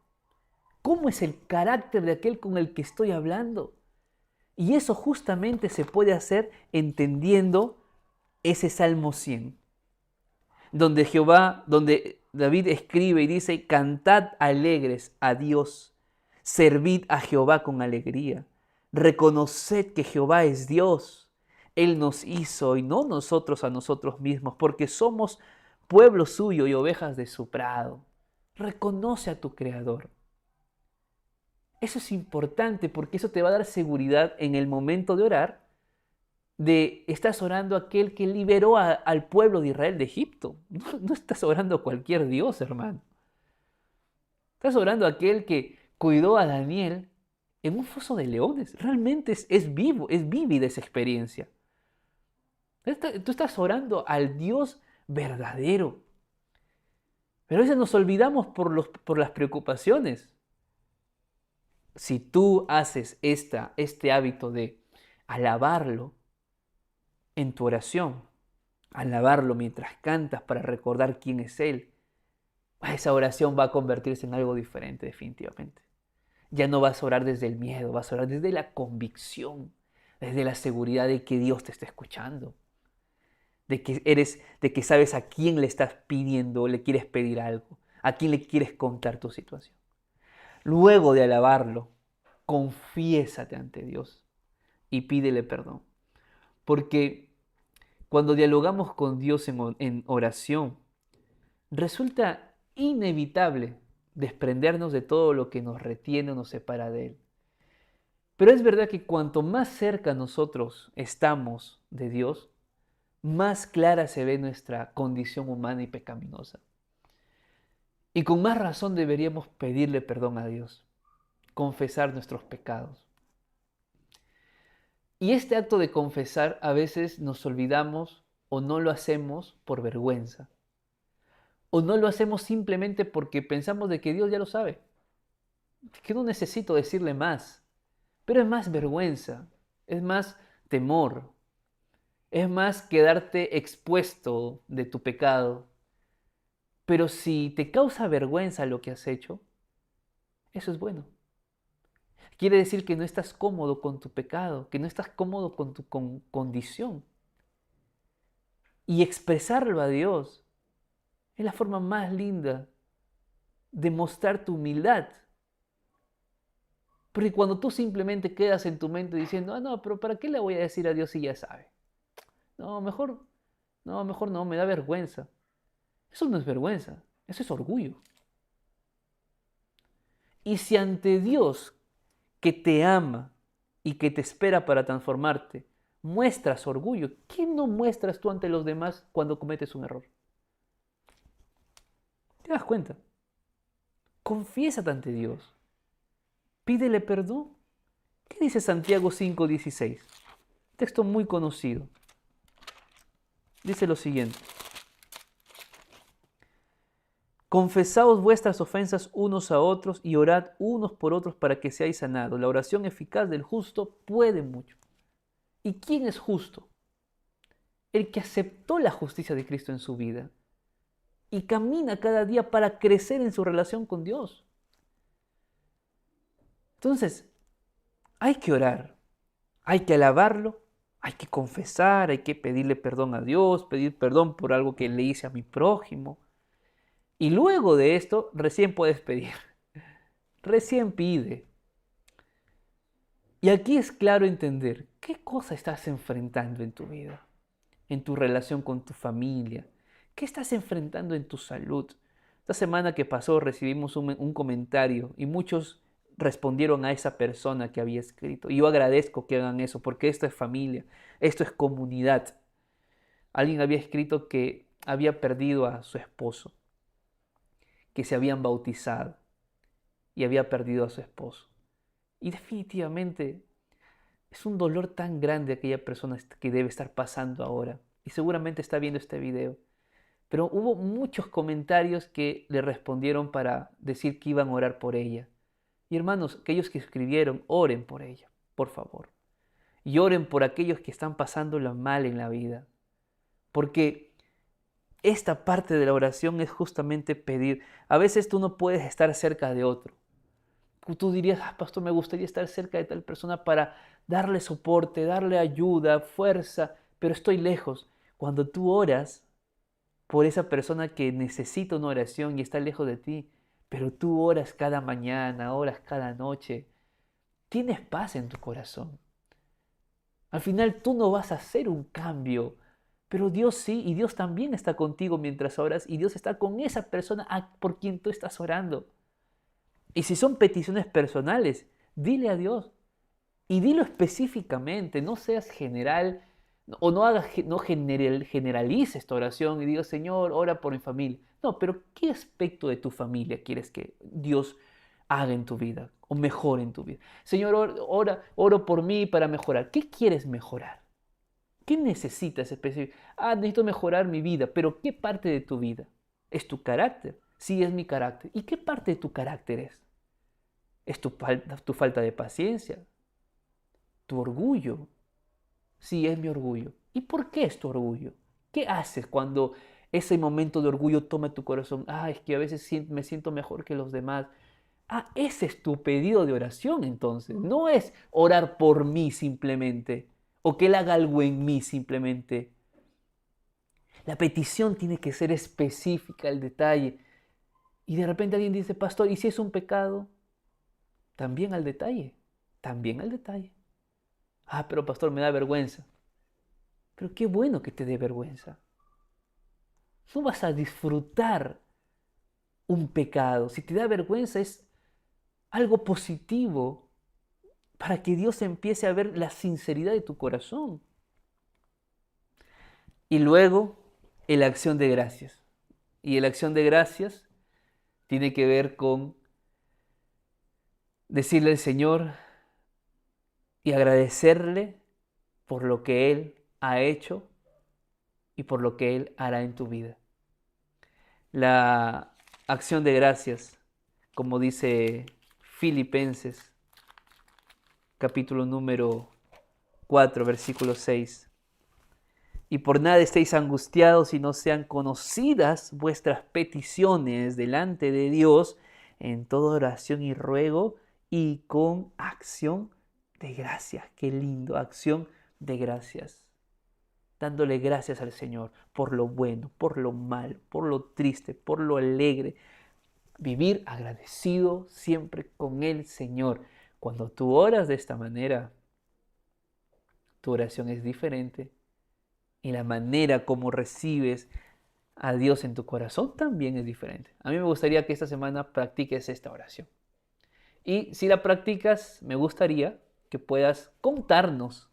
cómo es el carácter de aquel con el que estoy hablando. Y eso justamente se puede hacer entendiendo ese Salmo 100, donde David escribe y dice: cantad alegres a Dios, servid a Jehová con alegría, reconoced que Jehová es Dios, Él nos hizo y no nosotros a nosotros mismos, porque somos pueblo suyo y ovejas de su prado. Reconoce a tu Creador. Eso es importante porque eso te va a dar seguridad en el momento de orar, de estás orando a aquel que liberó al pueblo de Israel de Egipto. No estás orando a cualquier Dios, hermano. Estás orando a aquel que cuidó a Daniel en un foso de leones. Realmente es vivo, es vívida esa experiencia. Tú estás orando al Dios verdadero. Pero a veces nos olvidamos por las preocupaciones. Si tú haces este hábito de alabarlo en tu oración, alabarlo mientras cantas para recordar quién es Él, esa oración va a convertirse en algo diferente definitivamente. Ya no vas a orar desde el miedo, vas a orar desde la convicción, desde la seguridad de que Dios te está escuchando, de que sabes a quién le estás pidiendo o le quieres pedir algo, a quién le quieres contar tu situación. Luego de alabarlo, confiésate ante Dios y pídele perdón. Porque cuando dialogamos con Dios en oración, resulta inevitable desprendernos de todo lo que nos retiene o nos separa de Él. Pero es verdad que cuanto más cerca nosotros estamos de Dios, más clara se ve nuestra condición humana y pecaminosa. Y con más razón deberíamos pedirle perdón a Dios, confesar nuestros pecados. Y este acto de confesar a veces nos olvidamos o no lo hacemos por vergüenza. O no lo hacemos simplemente porque pensamos de que Dios ya lo sabe, que no necesito decirle más. Pero es más vergüenza, es más temor, es más quedarte expuesto de tu pecado. Pero si te causa vergüenza lo que has hecho, eso es bueno. Quiere decir que no estás cómodo con tu pecado, que no estás cómodo con tu condición. Y expresarlo a Dios es la forma más linda de mostrar tu humildad. Porque cuando tú simplemente quedas en tu mente diciendo: no, pero ¿para qué le voy a decir a Dios si ya sabe? No, mejor no, me da vergüenza. Eso no es vergüenza, eso es orgullo. Y si ante Dios, que te ama y que te espera para transformarte, muestras orgullo, ¿qué no muestras tú ante los demás cuando cometes un error? ¿Te das cuenta? Confiésate ante Dios. Pídele perdón. ¿Qué dice Santiago 5:16? Texto muy conocido. Dice lo siguiente: confesaos vuestras ofensas unos a otros y orad unos por otros para que seáis sanados. La oración eficaz del justo puede mucho. ¿Y quién es justo? El que aceptó la justicia de Cristo en su vida y camina cada día para crecer en su relación con Dios. Entonces, hay que orar, hay que alabarlo, hay que confesar, hay que pedirle perdón a Dios, pedir perdón por algo que le hice a mi prójimo. Y luego de esto, recién puedes pedir, recién pide. Y aquí es claro entender qué cosa estás enfrentando en tu vida, en tu relación con tu familia, qué estás enfrentando en tu salud. Esta semana que pasó recibimos un comentario y muchos respondieron a esa persona que había escrito. Y yo agradezco que hagan eso porque esto es familia, esto es comunidad. Alguien había escrito que había perdido a su esposo, que se habían bautizado y había perdido a su esposo. Y definitivamente es un dolor tan grande aquella persona que debe estar pasando ahora. Y seguramente está viendo este video. Pero hubo muchos comentarios que le respondieron para decir que iban a orar por ella. Y hermanos, aquellos que escribieron, oren por ella, por favor. Y oren por aquellos que están pasándola mal en la vida. Porque esta parte de la oración es justamente pedir. A veces tú no puedes estar cerca de otro. Tú dirías: pastor, me gustaría estar cerca de tal persona para darle soporte, darle ayuda, fuerza, pero estoy lejos. Cuando tú oras por esa persona que necesita una oración y está lejos de ti, pero tú oras cada mañana, oras cada noche, tienes paz en tu corazón. Al final tú no vas a hacer un cambio, pero Dios sí, y Dios también está contigo mientras oras, y Dios está con esa persona por quien tú estás orando. Y si son peticiones personales, dile a Dios y dilo específicamente, no seas general o no generalices esta oración y digas, Señor, ora por mi familia. No, pero ¿qué aspecto de tu familia quieres que Dios haga en tu vida o mejore en tu vida? Señor, oro por mí para mejorar. ¿Qué quieres mejorar? ¿Qué necesitas específicamente? Necesito mejorar mi vida, pero ¿qué parte de tu vida? ¿Es tu carácter? Sí, es mi carácter. ¿Y qué parte de tu carácter es? ¿Es tu falta de paciencia? ¿Tu orgullo? Sí, es mi orgullo. ¿Y por qué es tu orgullo? ¿Qué haces cuando ese momento de orgullo toma tu corazón? Es que a veces me siento mejor que los demás. Ese es tu pedido de oración entonces. No es orar por mí simplemente o que Él haga algo en mí simplemente. La petición tiene que ser específica, el detalle. Y de repente alguien dice, pastor, ¿y si es un pecado? También al detalle, también al detalle. Pero pastor, me da vergüenza. Pero qué bueno que te dé vergüenza. No vas a disfrutar un pecado. Si te da vergüenza es algo positivo para que Dios empiece a ver la sinceridad de tu corazón. Y luego, la acción de gracias. Y la acción de gracias tiene que ver con decirle al Señor y agradecerle por lo que Él ha hecho y por lo que Él hará en tu vida. La acción de gracias, como dice Filipenses, capítulo número 4, versículo 6. Y por nada estéis angustiados y no sean conocidas vuestras peticiones delante de Dios en toda oración y ruego y con acción de gracias. Qué lindo, acción de gracias. Dándole gracias al Señor por lo bueno, por lo malo, por lo triste, por lo alegre. Vivir agradecido siempre con el Señor. Cuando tú oras de esta manera, tu oración es diferente y la manera como recibes a Dios en tu corazón también es diferente. A mí me gustaría que esta semana practiques esta oración. Y si la practicas, me gustaría que puedas contarnos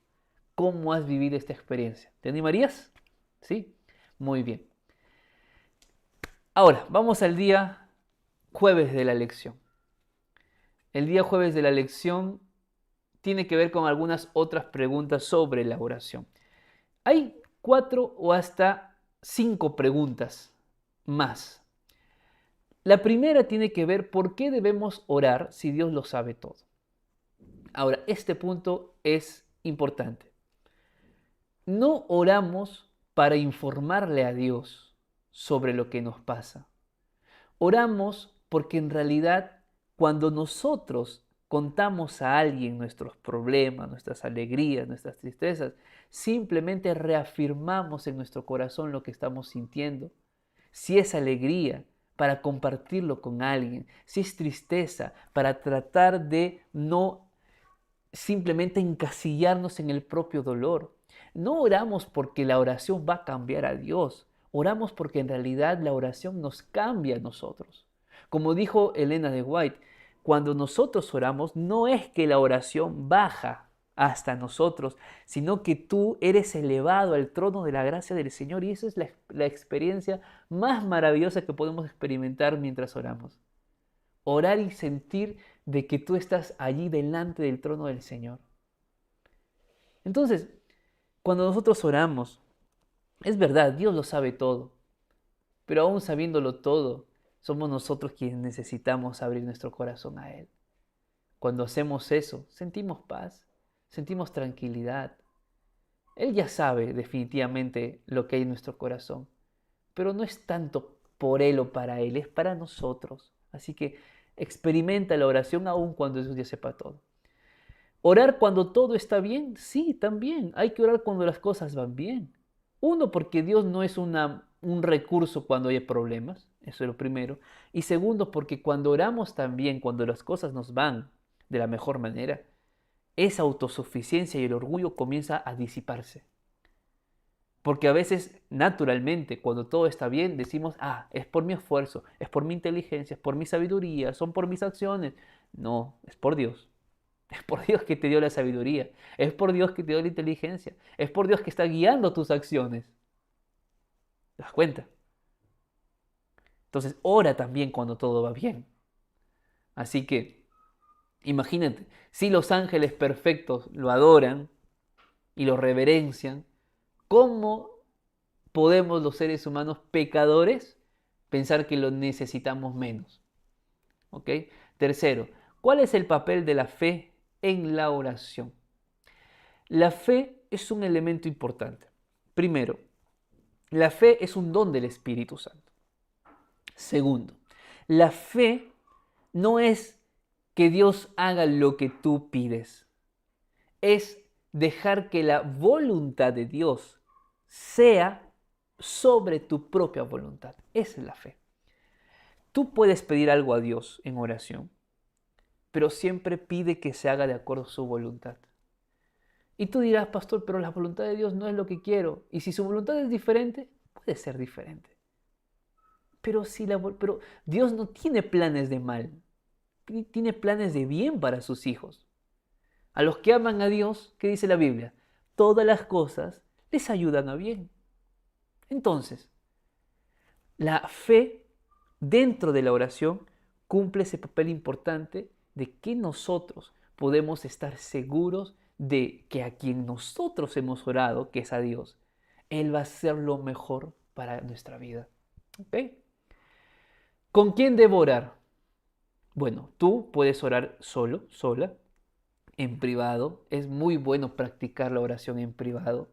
cómo has vivido esta experiencia. ¿Te animarías? ¿Sí? Muy bien. Ahora, vamos al día jueves de la lección. El día jueves de la lección tiene que ver con algunas otras preguntas sobre la oración. Hay 4 o hasta 5 preguntas más. La primera tiene que ver por qué debemos orar si Dios lo sabe todo. Ahora, este punto es importante. No oramos para informarle a Dios sobre lo que nos pasa. Oramos porque en realidad cuando nosotros contamos a alguien nuestros problemas, nuestras alegrías, nuestras tristezas, simplemente reafirmamos en nuestro corazón lo que estamos sintiendo. Si es alegría, para compartirlo con alguien. Si es tristeza, para tratar de no simplemente encasillarnos en el propio dolor. No oramos porque la oración va a cambiar a Dios. Oramos porque en realidad la oración nos cambia a nosotros. Como dijo Elena de White, cuando nosotros oramos no es que la oración baja hasta nosotros, sino que tú eres elevado al trono de la gracia del Señor y esa es la experiencia más maravillosa que podemos experimentar mientras oramos. Orar y sentir de que tú estás allí delante del trono del Señor. Entonces, cuando nosotros oramos, es verdad, Dios lo sabe todo, pero aún sabiéndolo todo, somos nosotros quienes necesitamos abrir nuestro corazón a Él. Cuando hacemos eso, sentimos paz, sentimos tranquilidad. Él ya sabe definitivamente lo que hay en nuestro corazón, pero no es tanto por Él o para Él, es para nosotros. Así que experimenta la oración aún cuando Dios ya sepa todo. ¿Orar cuando todo está bien? Sí, también. Hay que orar cuando las cosas van bien. Uno, porque Dios no es un recurso cuando hay problemas, eso es lo primero. Y segundo, porque cuando oramos también, cuando las cosas nos van de la mejor manera, esa autosuficiencia y el orgullo comienza a disiparse. Porque a veces, naturalmente, cuando todo está bien, decimos, es por mi esfuerzo, es por mi inteligencia, es por mi sabiduría, son por mis acciones. No, es por Dios. Es por Dios que te dio la sabiduría. Es por Dios que te dio la inteligencia. Es por Dios que está guiando tus acciones. ¿Te das cuenta? Entonces, ora también cuando todo va bien. Así que, imagínate, si los ángeles perfectos lo adoran y lo reverencian, ¿cómo podemos los seres humanos pecadores pensar que lo necesitamos menos? ¿Ok? Tercero, ¿cuál es el papel de la fe en la oración? La fe es un elemento importante. Primero, la fe es un don del Espíritu Santo. Segundo, la fe no es que Dios haga lo que tú pides, es dejar que la voluntad de Dios sea sobre tu propia voluntad. Esa es la fe. Tú puedes pedir algo a Dios en oración, pero siempre pide que se haga de acuerdo a su voluntad. Y tú dirás, pastor, pero la voluntad de Dios no es lo que quiero. Y si su voluntad es diferente, puede ser diferente. Pero Dios no tiene planes de mal, tiene planes de bien para sus hijos. A los que aman a Dios, ¿qué dice la Biblia? Todas las cosas les ayudan a bien. Entonces, la fe dentro de la oración cumple ese papel importante de que nosotros podemos estar seguros de que a quien nosotros hemos orado, que es a Dios, Él va a hacer lo mejor para nuestra vida. ¿Ok? ¿Con quién debo orar? Bueno, tú puedes orar solo, sola, en privado. Es muy bueno practicar la oración en privado,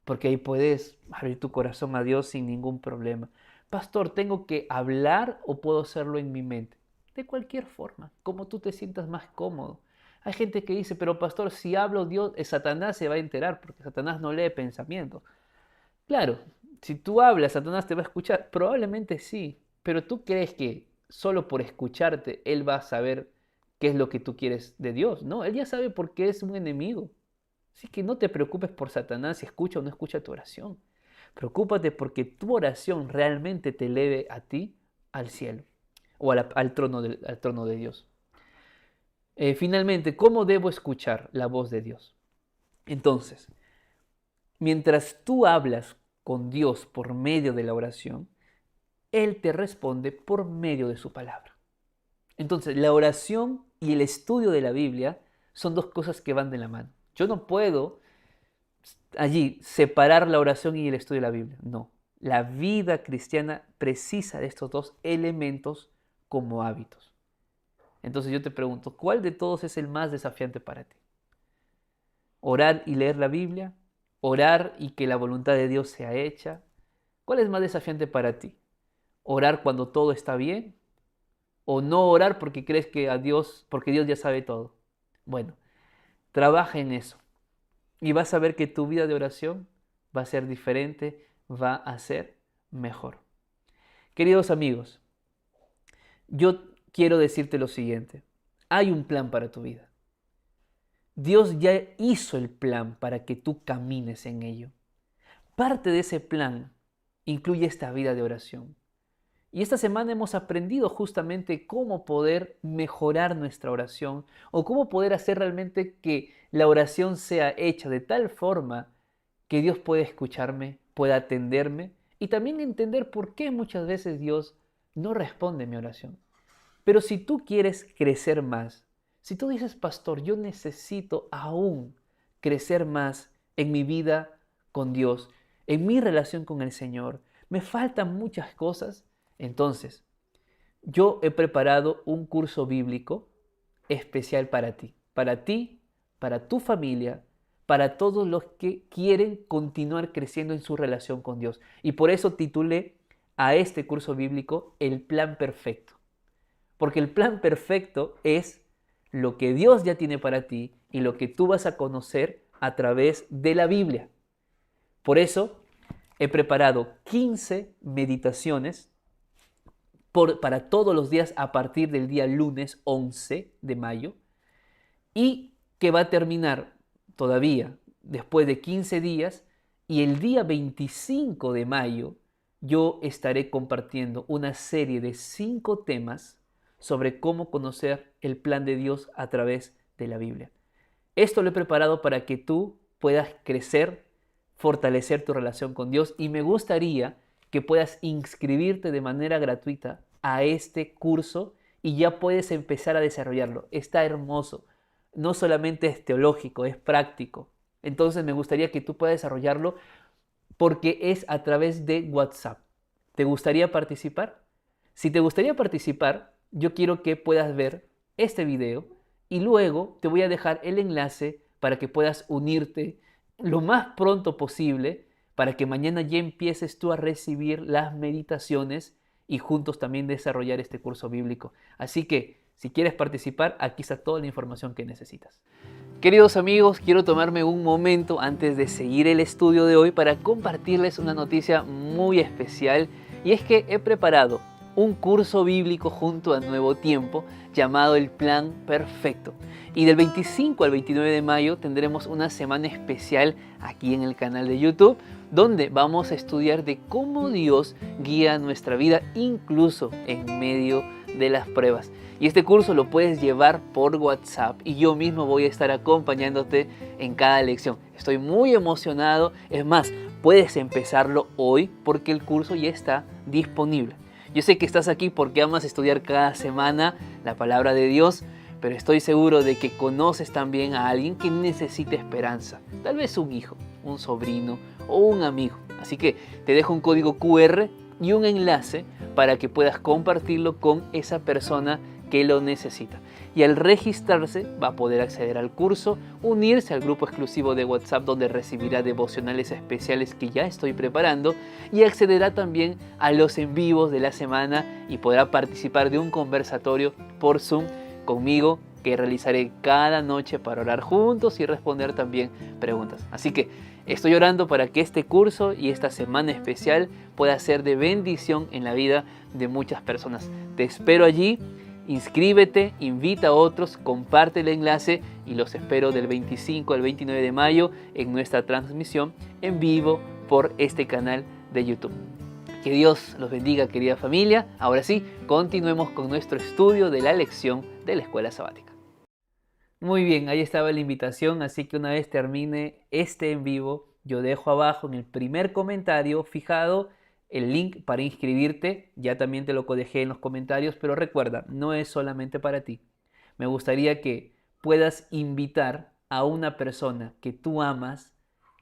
porque ahí puedes abrir tu corazón a Dios sin ningún problema. Pastor, ¿tengo que hablar o puedo hacerlo en mi mente? De cualquier forma, como tú te sientas más cómodo. Hay gente que dice, pero pastor, si hablo Dios, Satanás se va a enterar, porque Satanás no lee pensamientos. Claro, si tú hablas, Satanás te va a escuchar. Probablemente sí, pero tú crees que solo por escucharte, él va a saber qué es lo que tú quieres de Dios. No, él ya sabe por qué es un enemigo. Así que no te preocupes por Satanás si escucha o no escucha tu oración. Preocúpate porque tu oración realmente te eleve a ti al cielo o al trono de Dios. Finalmente, ¿cómo debo escuchar la voz de Dios? Entonces, mientras tú hablas con Dios por medio de la oración, Él te responde por medio de su palabra. Entonces, la oración y el estudio de la Biblia son dos cosas que van de la mano. Yo no puedo allí separar la oración y el estudio de la Biblia. No, la vida cristiana precisa de estos dos elementos como hábitos. Entonces yo te pregunto, ¿cuál de todos es el más desafiante para ti? ¿Orar y leer la Biblia? ¿Orar y que la voluntad de Dios sea hecha? ¿Cuál es más desafiante para ti? ¿Orar cuando todo está bien? ¿O no orar porque crees que porque Dios ya sabe todo? Bueno, trabaja en eso. Y vas a ver que tu vida de oración va a ser diferente, va a ser mejor. Queridos amigos, yo quiero decirte lo siguiente. Hay un plan para tu vida. Dios ya hizo el plan para que tú camines en ello. Parte de ese plan incluye esta vida de oración. Y esta semana hemos aprendido justamente cómo poder mejorar nuestra oración o cómo poder hacer realmente que la oración sea hecha de tal forma que Dios pueda escucharme, pueda atenderme y también entender por qué muchas veces Dios no responde mi oración. Pero si tú quieres crecer más, si tú dices, pastor, yo necesito aún crecer más en mi vida con Dios, en mi relación con el Señor, me faltan muchas cosas, entonces yo he preparado un curso bíblico especial para ti, para tu familia, para todos los que quieren continuar creciendo en su relación con Dios. Y por eso titulé a este curso bíblico El Plan Perfecto. Porque el plan perfecto es lo que Dios ya tiene para ti y lo que tú vas a conocer a través de la Biblia. Por eso he preparado 15 meditaciones para todos los días a partir del día lunes 11 de mayo y que va a terminar todavía después de 15 días y el día 25 de mayo yo estaré compartiendo una serie de 5 temas sobre cómo conocer el plan de Dios a través de la Biblia. Esto lo he preparado para que tú puedas crecer, fortalecer tu relación con Dios y me gustaría que puedas inscribirte de manera gratuita a este curso y ya puedes empezar a desarrollarlo. Está hermoso. No solamente es teológico, es práctico. Entonces me gustaría que tú puedas desarrollarlo porque es a través de WhatsApp. ¿Te gustaría participar? Si te gustaría participar, yo quiero que puedas ver este video y luego te voy a dejar el enlace para que puedas unirte lo más pronto posible para que mañana ya empieces tú a recibir las meditaciones y juntos también desarrollar este curso bíblico. Así que si quieres participar, aquí está toda la información que necesitas. Queridos amigos, quiero tomarme un momento antes de seguir el estudio de hoy para compartirles una noticia muy especial y es que he preparado un curso bíblico junto a Nuevo Tiempo llamado El Plan Perfecto. Y del 25 al 29 de mayo tendremos una semana especial aquí en el canal de YouTube donde vamos a estudiar de cómo Dios guía nuestra vida incluso en medio de las pruebas. Y este curso lo puedes llevar por WhatsApp y yo mismo voy a estar acompañándote en cada lección. Estoy muy emocionado, es más, puedes empezarlo hoy porque el curso ya está disponible. Yo sé que estás aquí porque amas estudiar cada semana la palabra de Dios, pero estoy seguro de que conoces también a alguien que necesita esperanza. Tal vez un hijo, un sobrino o un amigo. Así que te dejo un código QR y un enlace para que puedas compartirlo con esa persona que lo necesita. Y al registrarse va a poder acceder al curso, unirse al grupo exclusivo de WhatsApp donde recibirá devocionales especiales que ya estoy preparando y accederá también a los en vivos de la semana y podrá participar de un conversatorio por Zoom conmigo que realizaré cada noche para orar juntos y responder también preguntas. Así que estoy orando para que este curso y esta semana especial pueda ser de bendición en la vida de muchas personas. Te espero allí. Inscríbete, invita a otros, comparte el enlace y los espero del 25 al 29 de mayo en nuestra transmisión en vivo por este canal de YouTube. Que Dios los bendiga, querida familia. Ahora sí, continuemos con nuestro estudio de la lección de la escuela sabática. Muy bien, ahí estaba la invitación, así que una vez termine este en vivo, yo dejo abajo en el primer comentario fijado el link para inscribirte. Ya también te lo dejé en los comentarios, pero recuerda, no es solamente para ti. Me gustaría que puedas invitar a una persona que tú amas,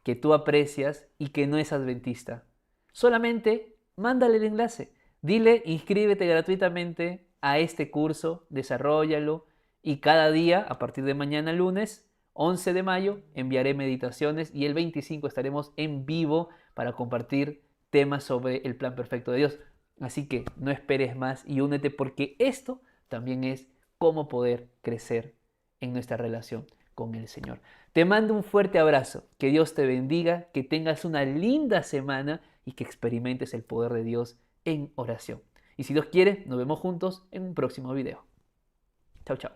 que tú aprecias y que no es adventista. Solamente mándale el enlace. Dile, inscríbete gratuitamente a este curso, desarróllalo y cada día, a partir de mañana lunes, 11 de mayo, enviaré meditaciones y el 25 estaremos en vivo para compartir temas sobre el plan perfecto de Dios. Así que no esperes más y únete porque esto también es cómo poder crecer en nuestra relación con el Señor. Te mando un fuerte abrazo, que Dios te bendiga, que tengas una linda semana y que experimentes el poder de Dios en oración. Y si Dios quiere, nos vemos juntos en un próximo video. Chao, chao.